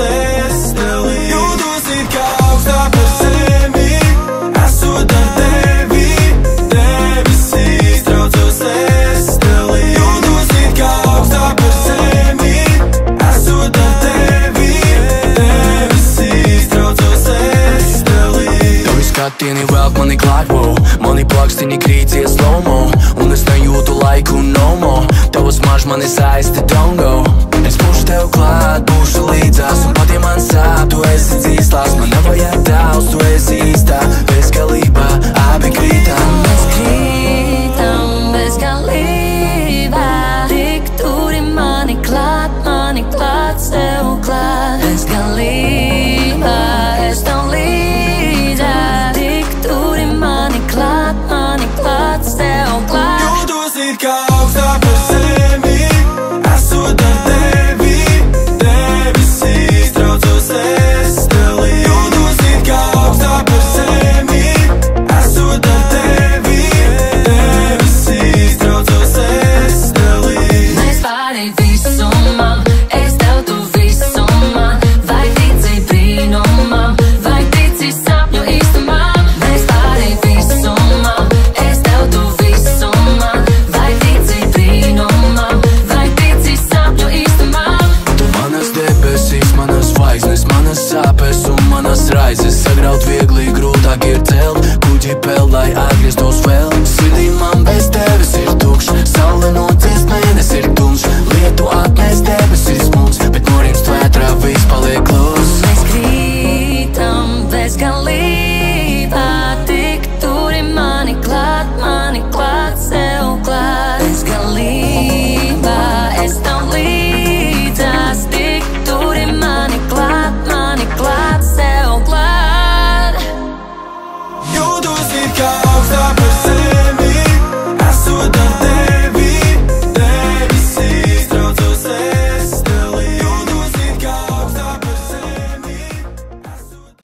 es telī. Jūtos it kā augstāk par zemi, esot ar tevi, debesīs traucos es telī. Jūtos it kā augstāk par zemi, esot ar tevi, debesīs traucos es telī. Tavi skatieni velk mani klāt, wow, mani plakstiņi krīties slow-mo, un es nejūtu laiku no more. Tavas maž mani saista, don't go. Es būšu tev klāt, būšu līdzās, un pat ja man sāp, tu esi dzīslās. Man nevajag daudz, tu esi īstā, bezgalībā, abi krītam. Mēs krītam bezgalībā, tik turi mani klāt, sev klāt. Bezgalībā, es tev līdzā, tik turi mani klāt, sev klāt. Jūtos it kā augstāk par zemi, esot ar tevi, debesīs traucos es telī. Jūtos it kā augstāk par zemi, esot ar tevi, debesīs traucos es telī. Mēs pāri visumam, es tev tu visumam, vai tici brīnumam, vai tici sapņu īstumam. Mēs pāri visumam, es tev tu visumam, vai tici brīnumam, vai tici sapņu īstumam. Tu manas debesīs, manas zvaigznes, manas sāpes un manas raizes. Sagraut viegli, grūtāk ir celt, kuģi peld, lai atgrieztos vēl.